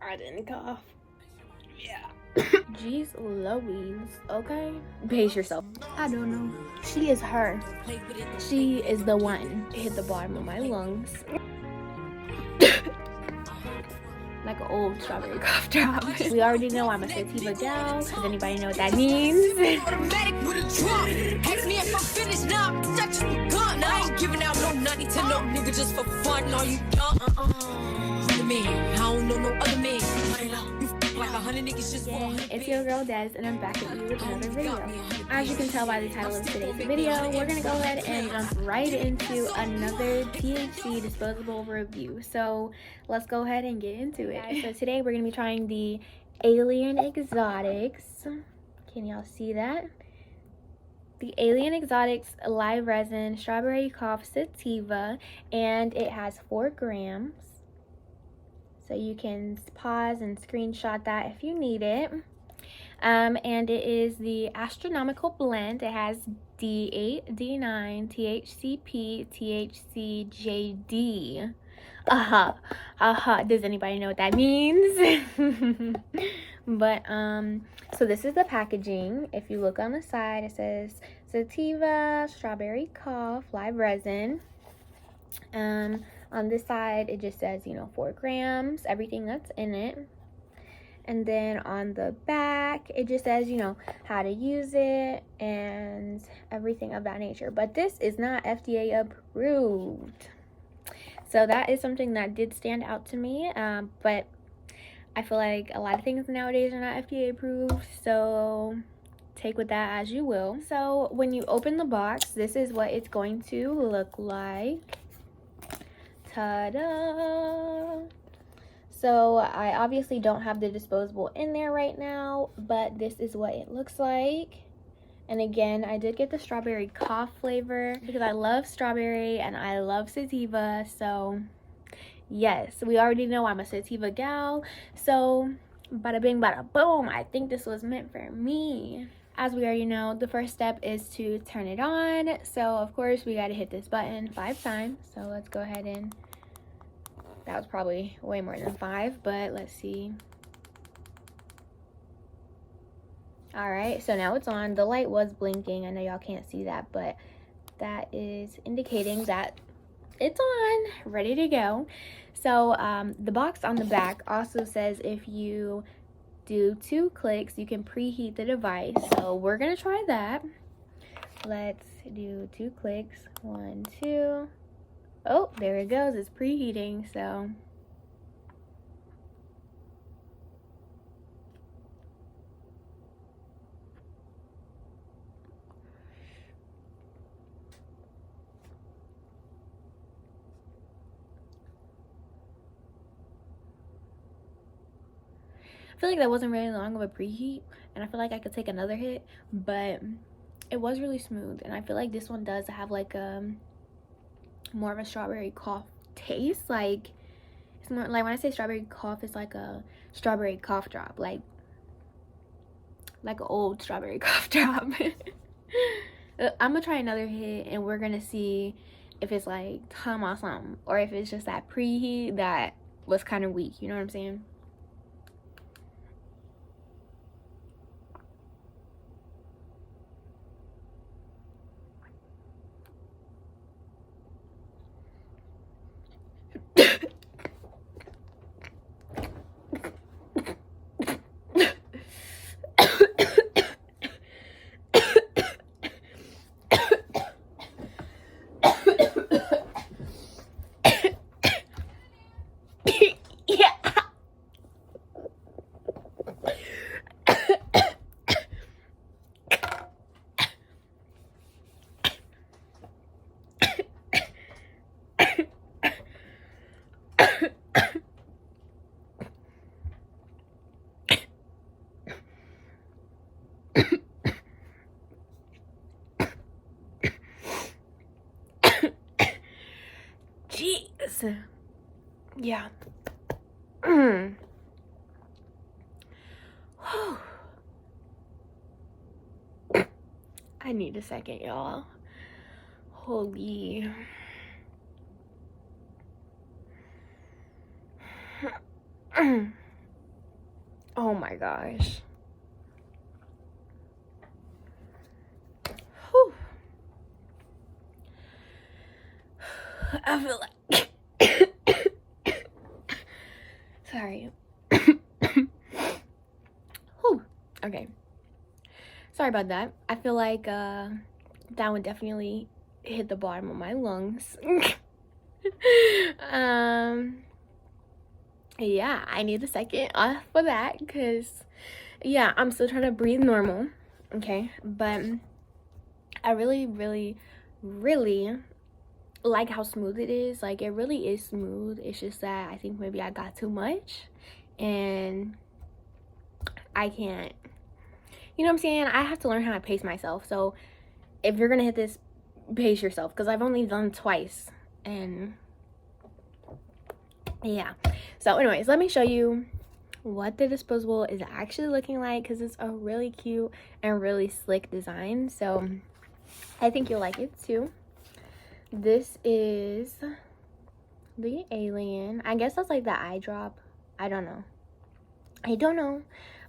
I didn't cough. Yeah. Jeez Louise, okay? Pace yourself. I don't know. She is her. She is the one. Hit the bottom of my lungs. Like an old strawberry cough drop. We already know I'm a Sativa gal. Does anybody know what that means? Automatic with a drop. Ask me if I'm finished now. I just begun. I ain't giving out no money to no nigga just for fun. Are you dumb? Other man. I don't know no other man. Like 100 niggas just it's your girl Des, and I'm back at you with another video. As you can tell by the title of today's video, we're gonna go ahead and jump right into another THC disposable review. So let's go ahead and get into it. So today we're gonna be trying the Alien Exotics. Can y'all see that? The Alien Exotics Live Resin Strawberry Cough Sativa, and it has 4 grams. So you can pause and screenshot that if you need it. And it is the astronomical blend. It has D8, D9, THCP, THCJD. Does anybody know what that means? But so this is the packaging. If you look on the side, it says Sativa Strawberry Cough Live Resin. On this side, it just says, 4 grams, everything that's in it. And then on the back, it just says, how to use it and everything of that nature. But this is not FDA approved. So that is something that did stand out to me. But I feel like a lot of things nowadays are not FDA approved. So take with that as you will. So when you open the box, this is what it's going to look like. Ta-da! So I obviously don't have the disposable in there right now, but this is what it looks like. And again, I did get the strawberry cough flavor because I love strawberry and I love sativa. So yes, we already know I'm a sativa gal. So bada bing bada boom, I think this was meant for me. As we already know, the first step is to turn it on. So of course we got to hit this button 5 times. So let's go ahead and, that was probably way more than 5, but let's see. All right, so now it's on. The light was blinking. I know y'all can't see that, but that is indicating that it's on, ready to go. So the box on the back also says if you do 2 clicks, you can preheat the device. So we're gonna try that. Let's do 2 clicks. 1, 2. Oh, there it goes. It's preheating. So I feel like that wasn't really long of a preheat, and I feel like I could take another hit, but it was really smooth. And I feel like this one does have like more of a strawberry cough taste. Like it's more like when I say strawberry cough, it's like a strawberry cough drop, like an old strawberry cough drop. I'm gonna try another hit and we're gonna see if it's like hum or something, or if it's just that preheat that was kind of weak, you know what I'm saying? Jeez. Yeah. I need a second, y'all. Holy. Oh my gosh. Whew. I feel like sorry. Whew. Okay. Sorry about that. I feel like that would definitely hit the bottom of my lungs. Yeah, I need a second off for that because yeah, I'm still trying to breathe normal. Okay, but I really like how smooth it is. Like, it really is smooth. It's just that I think maybe I got too much and I can't, you know what I'm saying? I have to learn how to pace myself. So if you're gonna hit this, pace yourself, because I've only done twice. And yeah, so anyways, let me show you what the disposable is actually looking like, because it's a really cute and really slick design. So I think you'll like it too. This is the Alien. I guess that's like the eye drop. I don't know,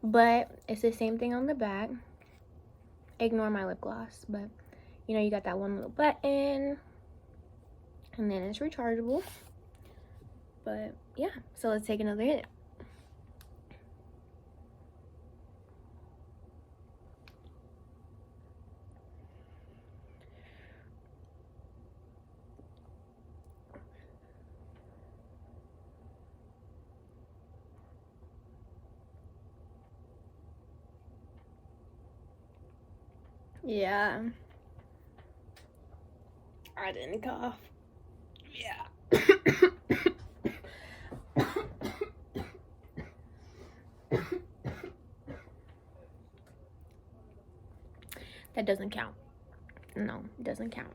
but it's the same thing on the back. Ignore my lip gloss, but you know, you got that one little button and then it's rechargeable. But yeah, so let's take another hit. Yeah, I didn't cough. Yeah. That doesn't count. No, it doesn't count.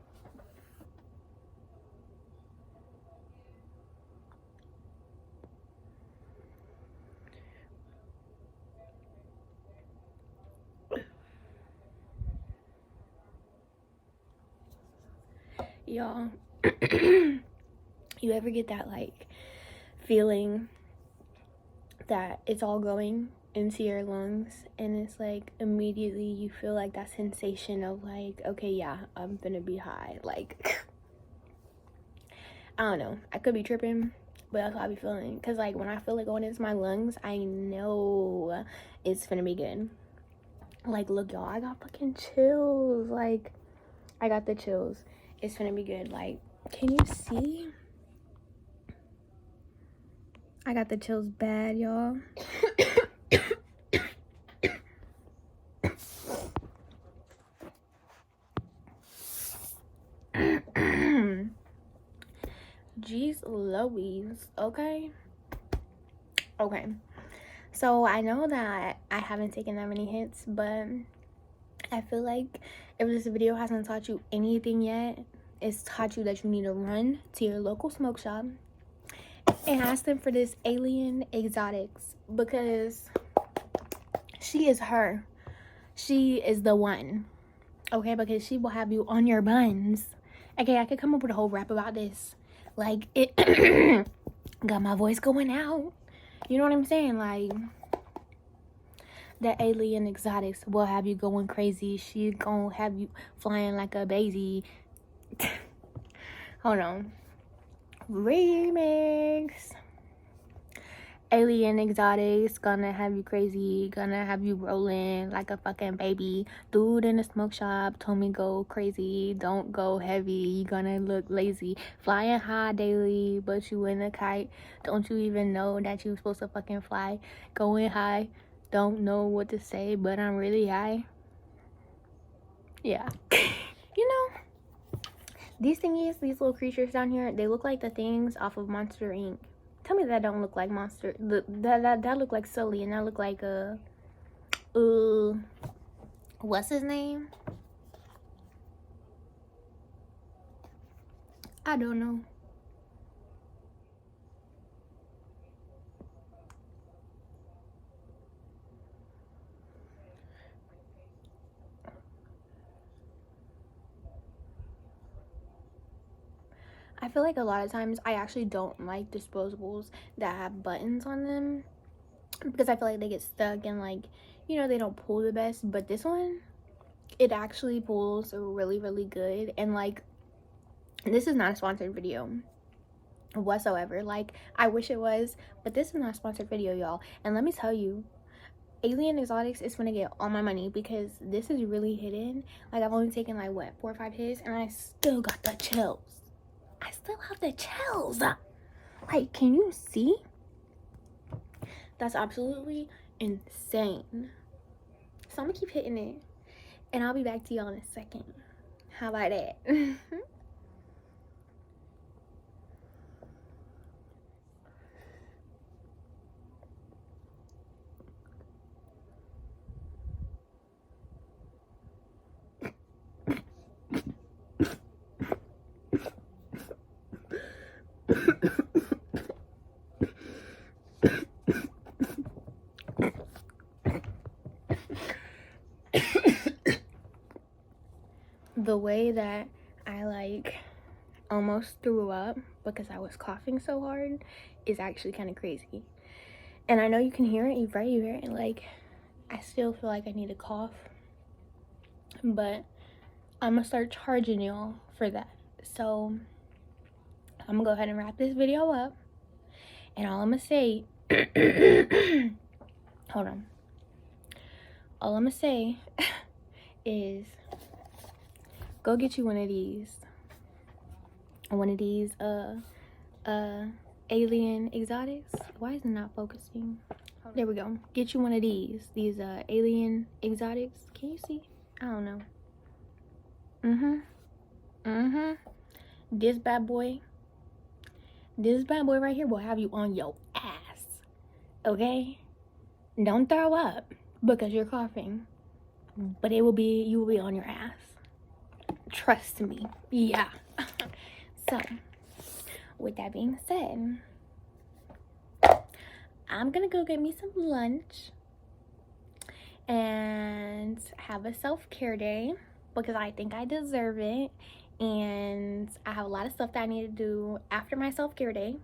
Y'all, you ever get that like feeling that it's all going into your lungs and it's like immediately you feel like that sensation of like, okay, yeah, I'm gonna be high. Like, I don't know, I could be tripping, but that's how I be feeling. Because like when I feel it going into my lungs, I know it's gonna be good. Like, look, y'all, I got fucking chills. Like, I got the chills. It's gonna be good. Like, can you see? I got the chills bad, y'all. Jeez Louise. Okay, so I know that I haven't taken that many hits, but I feel like if this video hasn't taught you anything yet, it's taught you that you need to run to your local smoke shop and ask them for this Alien Exotics, because she is her. She is the one. Okay, because she will have you on your buns. Okay, I could come up with a whole rap about this. Like, it got my voice going out. You know what I'm saying? Like, the Alien Exotics will have you going crazy. She gonna have you flying like a baby. Hold on. Remix. Alien Exotics gonna have you crazy, gonna have you rolling like a fucking baby. Dude in the smoke shop told me go crazy, don't go heavy, you gonna look lazy. Flying high daily, but you in a kite. Don't you even know that you supposed to fucking fly? Going high, don't know what to say, but I'm really high. Yeah. You know, these thingies, these little creatures down here, they look like the things off of Monster Inc. Tell me that don't look like Monster. That look like Sully, and that look like what's his name? I don't know. I feel like a lot of times I actually don't like disposables that have buttons on them, because I feel like they get stuck and like, you know, they don't pull the best. But this one, it actually pulls really, really good. And like, this is not a sponsored video whatsoever. Like, I wish it was, but this is not a sponsored video, y'all. And let me tell you, Alien Exotics is gonna get all my money because this is really hidden. Like, I've only taken like what, 4 or 5 hits, and I still got the chills. I still have the chills. Like, can you see? That's absolutely insane. So I'm gonna keep hitting it, and I'll be back to y'all in a second. How about that? The way that I like almost threw up because I was coughing so hard is actually kind of crazy. And I know you can hear it, you hear it, and like, I still feel like I need to cough, but I'm gonna start charging y'all for that. So I'm gonna go ahead and wrap this video up, and all I'm gonna say hold on, all I'm gonna say is go get you one of these Alien Exotics. Why is it not focusing? There we go. Get you one of these Alien Exotics. Can you see? I don't know. This bad boy right here will have you on your ass, okay? Don't throw up because you're coughing, but you will be on your ass. Trust me. Yeah. So with that being said, I'm gonna go get me some lunch and have a self-care day because I think I deserve it, and I have a lot of stuff that I need to do after my self-care day.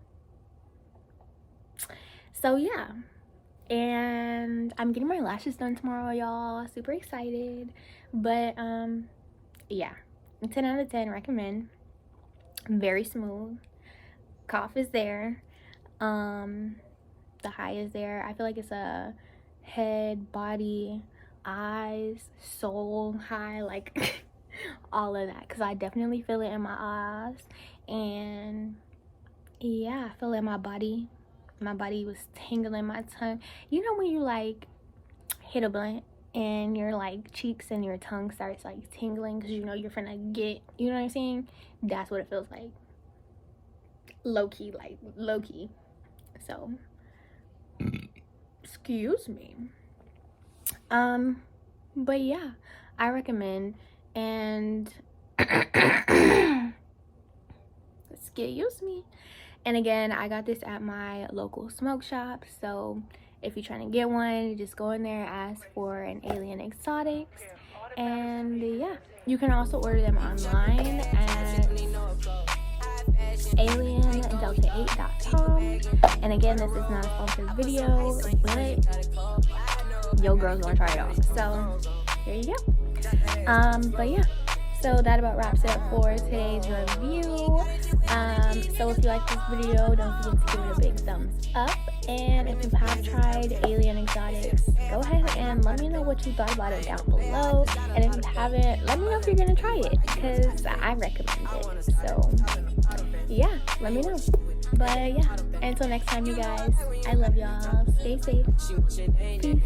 So yeah, and I'm getting my lashes done tomorrow, y'all. Super excited. But yeah, 10 out of 10 recommend. Very smooth. Cough is there. The high is there. I feel like it's a head, body, eyes, soul high, like all of that, because I definitely feel it in my eyes. And yeah, I feel it in my body. My body was tingling, my tongue. You know when you like hit a blunt and your like cheeks and your tongue starts like tingling because you know you're finna get, you know what I'm saying? That's what it feels like. Low-key, like low-key. So excuse me. But yeah, I recommend. And excuse me. And again, I got this at my local smoke shop, so if you're trying to get one, just go in there, ask for an Alien Exotics. And yeah, you can also order them online at aliendelta8.com. And again, this is not a sponsored video, but yo girls gonna try it out. So there you go. But yeah, so that about wraps it up for today's review. So if you like this video, don't forget to give it a big thumbs up. And if you have tried Alien Exotics, go ahead and let me know what you thought about it down below. And if you haven't, let me know if you're gonna try it, because I recommend it. So yeah, let me know. But yeah, until next time, you guys, I love y'all. Stay safe. Peace.